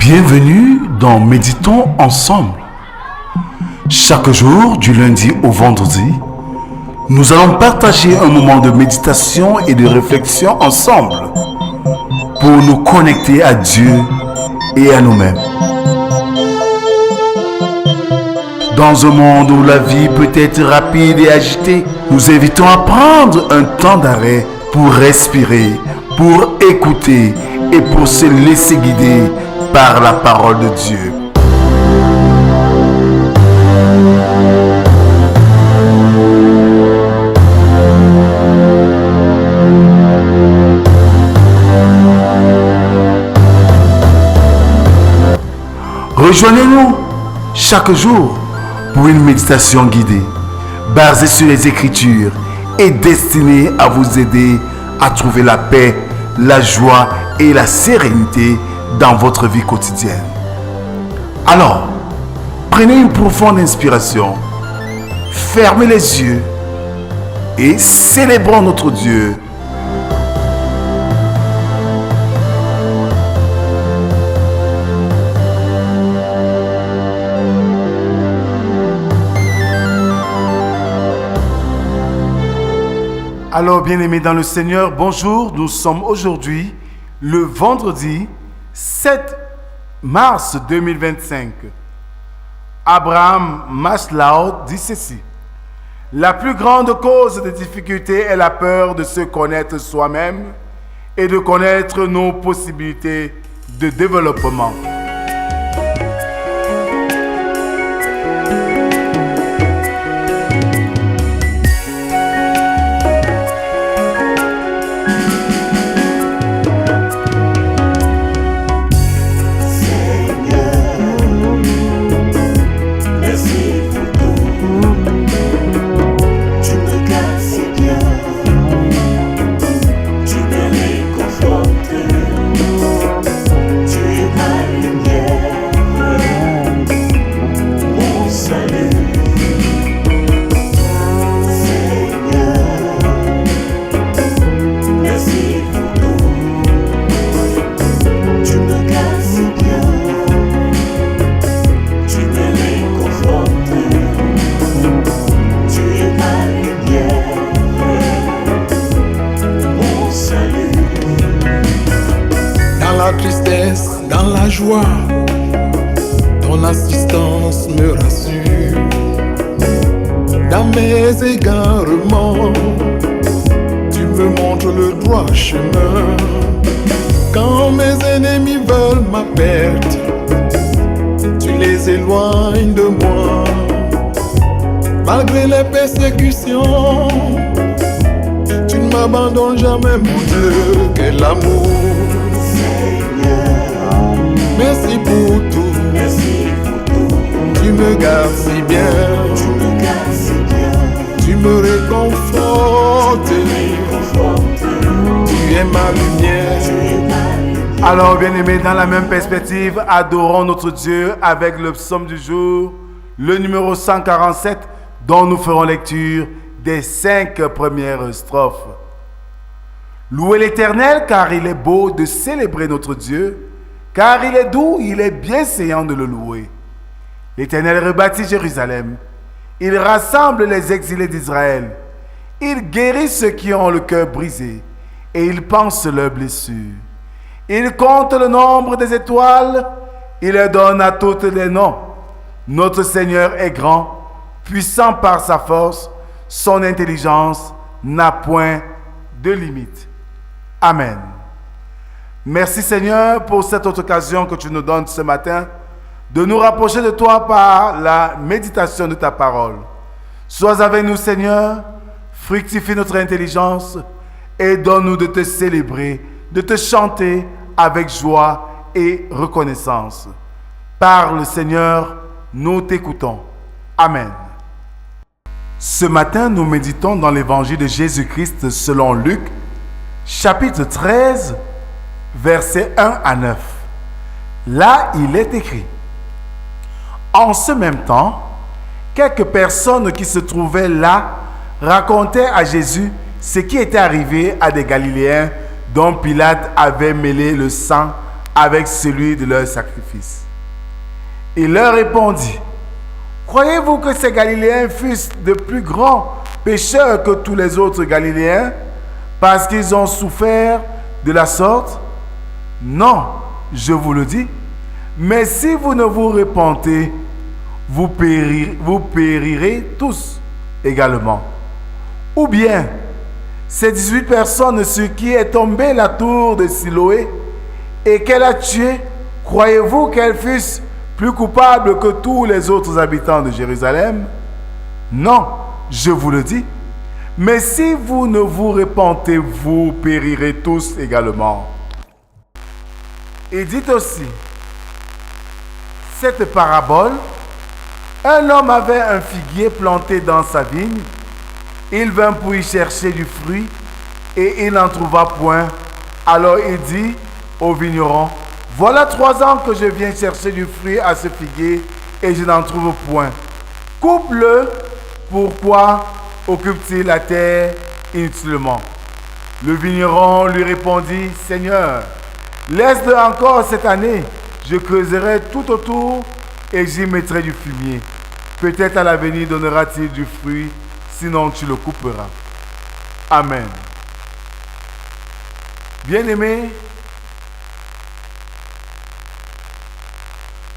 Bienvenue dans Méditons ensemble. Chaque jour, du lundi au vendredi, nous allons partager un moment de méditation et de réflexion ensemble pour nous connecter à Dieu et à nous-mêmes. Dans un monde où la vie peut être rapide et agitée, nous invitons à prendre un temps d'arrêt pour respirer, pour écouter et pour se laisser guider par la parole de Dieu. Rejoignez-nous chaque jour pour une méditation guidée, basée sur les Écritures et destinée à vous aider à trouver la paix, la joie et la sérénité dans votre vie quotidienne. Alors, prenez une profonde inspiration, fermez les yeux et célébrons notre Dieu. Alors, bien-aimés dans le Seigneur, bonjour. Nous sommes aujourd'hui le vendredi 7 mars 2025. Abraham Maslow dit ceci: la plus grande cause de difficulté est la peur de se connaître soi-même et de connaître nos possibilités de développement. Dans la joie, ton assistance me rassure. Dans mes égarements, tu me montres le droit chemin. Quand mes ennemis veulent ma perte, tu les éloignes de moi. Malgré les persécutions, tu ne m'abandonnes jamais, mon Dieu. Quel amour! Merci pour tout, tu me gardes si bien, tu me réconfortes, tu es ma lumière. Alors, bien-aimés, dans la même perspective, adorons notre Dieu avec le psaume du jour, le numéro 147, dont nous ferons lecture des 5 premières strophes. Louez l'Éternel, car il est beau de célébrer notre Dieu. Car il est doux, il est bienséant de le louer. L'Éternel rebâtit Jérusalem. Il rassemble les exilés d'Israël. Il guérit ceux qui ont le cœur brisé et il panse leurs blessures. Il compte le nombre des étoiles. Il leur donne à toutes les noms. Notre Seigneur est grand, puissant par sa force. Son intelligence n'a point de limite. Amen. Merci Seigneur pour cette autre occasion que tu nous donnes ce matin de nous rapprocher de toi par la méditation de ta parole. Sois avec nous Seigneur, fructifie notre intelligence et donne-nous de te célébrer, de te chanter avec joie et reconnaissance. Parle Seigneur, nous t'écoutons. Amen. Ce matin, nous méditons dans l'évangile de Jésus-Christ selon Luc, chapitre 13, versets 1 à 9. Là, il est écrit: en ce même temps, quelques personnes qui se trouvaient là racontaient à Jésus ce qui était arrivé à des Galiléens dont Pilate avait mêlé le sang avec celui de leur sacrifice. Il leur répondit, croyez-vous que ces Galiléens fussent de plus grands pécheurs que tous les autres Galiléens parce qu'ils ont souffert de la sorte? Non, je vous le dis. Mais si vous ne vous repentez, vous périrez tous également. Ou bien, ces 18 personnes sur qui est tombée la tour de Siloé et qu'elle a tué, croyez-vous qu'elles fussent plus coupables que tous les autres habitants de Jérusalem? Non, je vous le dis. Mais si vous ne vous repentez, vous périrez tous également. Et dit aussi, cette parabole, un homme avait un figuier planté dans sa vigne. Il vint pour y chercher du fruit et il n'en trouva point. Alors il dit au vigneron, voilà 3 ans que je viens chercher du fruit à ce figuier et je n'en trouve point. Coupe-le, pourquoi occupe-t-il la terre inutilement? Le vigneron lui répondit, Seigneur, laisse-le encore cette année, je creuserai tout autour et j'y mettrai du fumier. Peut-être à l'avenir donnera-t-il du fruit, sinon tu le couperas. Amen. Bien-aimés,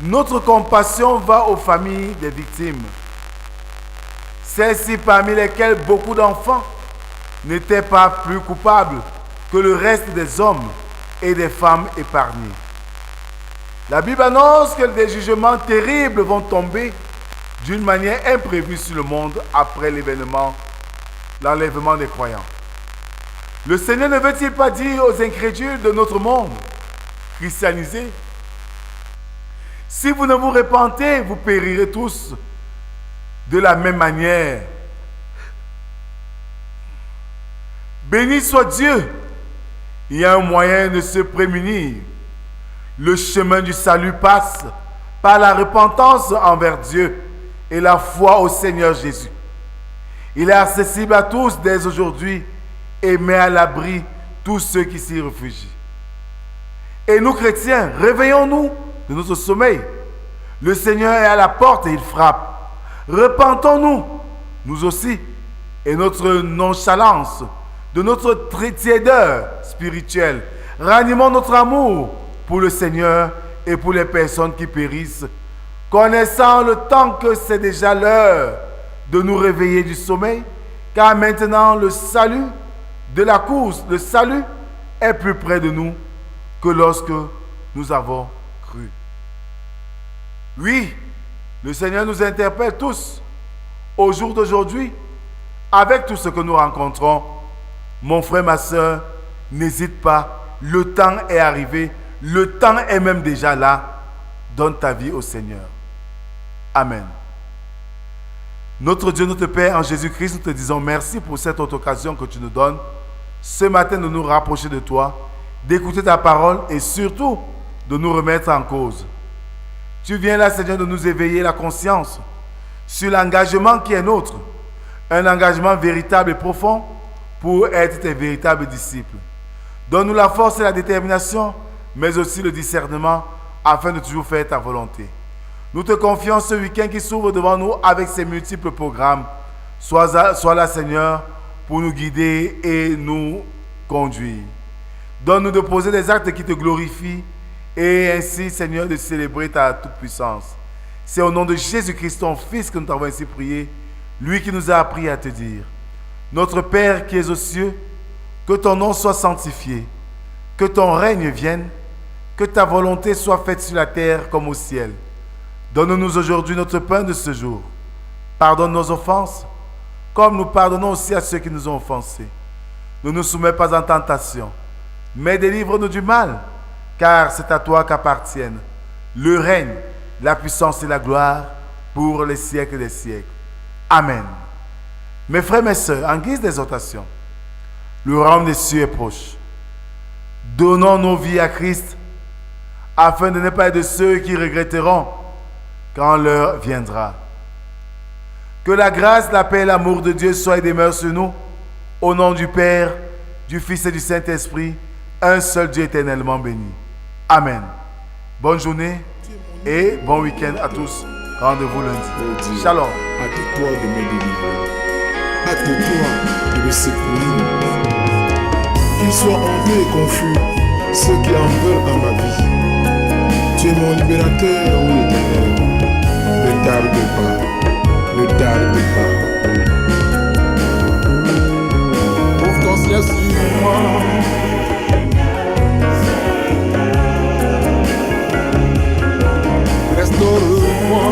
notre compassion va aux familles des victimes. Celles-ci parmi lesquelles beaucoup d'enfants n'étaient pas plus coupables que le reste des hommes et des femmes épargnés. La Bible annonce que des jugements terribles vont tomber d'une manière imprévue sur le monde après l'enlèvement des croyants. Le Seigneur ne veut-il pas dire aux incrédules de notre monde, christianisés, si vous ne vous repentez, vous périrez tous de la même manière. Béni soit Dieu, il y a un moyen de se prémunir. Le chemin du salut passe par la repentance envers Dieu et la foi au Seigneur Jésus. Il est accessible à tous dès aujourd'hui et met à l'abri tous ceux qui s'y réfugient. Et nous chrétiens, réveillons-nous de notre sommeil. Le Seigneur est à la porte et il frappe. Repentons-nous, nous aussi, et notre nonchalance, de notre tiédeur spirituelle. Ranimons notre amour pour le Seigneur et pour les personnes qui périssent, connaissant le temps que c'est déjà l'heure de nous réveiller du sommeil, car maintenant le salut de la course, le salut est plus près de nous que lorsque nous avons cru. Oui, le Seigneur nous interpelle tous au jour d'aujourd'hui avec tout ce que nous rencontrons. Mon frère, ma soeur, n'hésite pas, le temps est arrivé, le temps est même déjà là. Donne ta vie au Seigneur. Amen. Notre Dieu, notre Père, en Jésus-Christ, nous te disons merci pour cette autre occasion que tu nous donnes ce matin de nous rapprocher de toi, d'écouter ta parole et surtout de nous remettre en cause. Tu viens là, Seigneur, de nous éveiller la conscience sur l'engagement qui est nôtre, un engagement véritable et profond pour être tes véritables disciples. Donne-nous la force et la détermination, mais aussi le discernement afin de toujours faire ta volonté. Nous te confions ce week-end qui s'ouvre devant nous avec ses multiples programmes. Sois là, Seigneur, pour nous guider et nous conduire. Donne-nous de poser des actes qui te glorifient et ainsi, Seigneur, de célébrer ta toute-puissance. C'est au nom de Jésus-Christ, ton Fils, que nous t'avons ainsi prié, lui qui nous a appris à te dire, notre Père qui es aux cieux, que ton nom soit sanctifié, que ton règne vienne, que ta volonté soit faite sur la terre comme au ciel. Donne-nous aujourd'hui notre pain de ce jour. Pardonne nos offenses, comme nous pardonnons aussi à ceux qui nous ont offensés. Ne nous soumets pas en tentation, mais délivre-nous du mal, car c'est à toi qu'appartiennent le règne, la puissance et la gloire pour les siècles des siècles. Amen. Mes frères, mes sœurs, en guise d'exhortation, le royaume des cieux est proche. Donnons nos vies à Christ, afin de ne pas être de ceux qui regretteront quand l'heure viendra. Que la grâce, la paix et l'amour de Dieu soient et demeurent sur nous, au nom du Père, du Fils et du Saint-Esprit, un seul Dieu éternellement béni. Amen. Bonne journée et bon week-end à tous. Rendez-vous lundi. Shalom. Hâte-toi de me délivrer. Hâte-toi de me secourir. Qu'ils soient hantés et confus, ceux qui en veulent à ma vie. Tu es mon libérateur, ô Éternel. Ne tarde pas. Ne tarde pas. Ouvre ton ciel sur moi. Restaure-moi.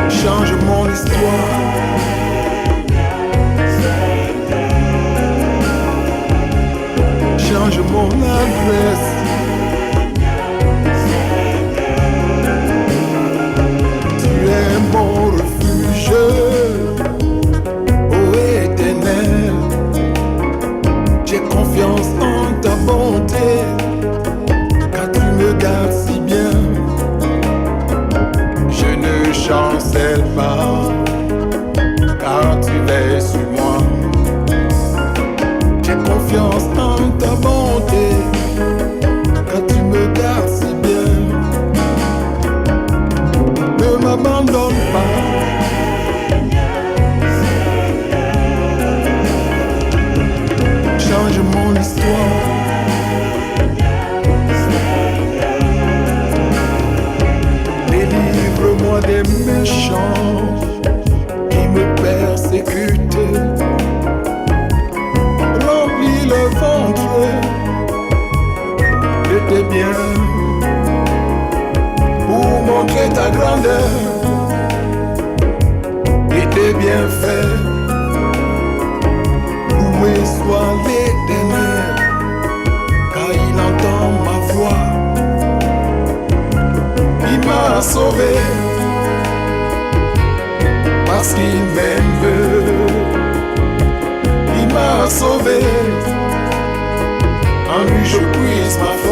Change mon histoire. Change mon adresse. Tu es mon refuge, ô Éternel. J'ai confiance en ta bonté, car tu me gardes si bien. Je ne chancelle pas, car tu veilles sur moi. J'ai confiance en ta bonté, car tu me gardes si bien. Ne m'abandonne pas. Change mon histoire. Délivre-moi des méchants qui me persécutent. Remplis le ventre de tes biens pour montrer ta grandeur et tes bienfaits. Loué soit l'Éternel, car il entend ma voix. Il m'a sauvé, parce qu'il m'aime. Il m'a sauvé, en lui je puise ma foi.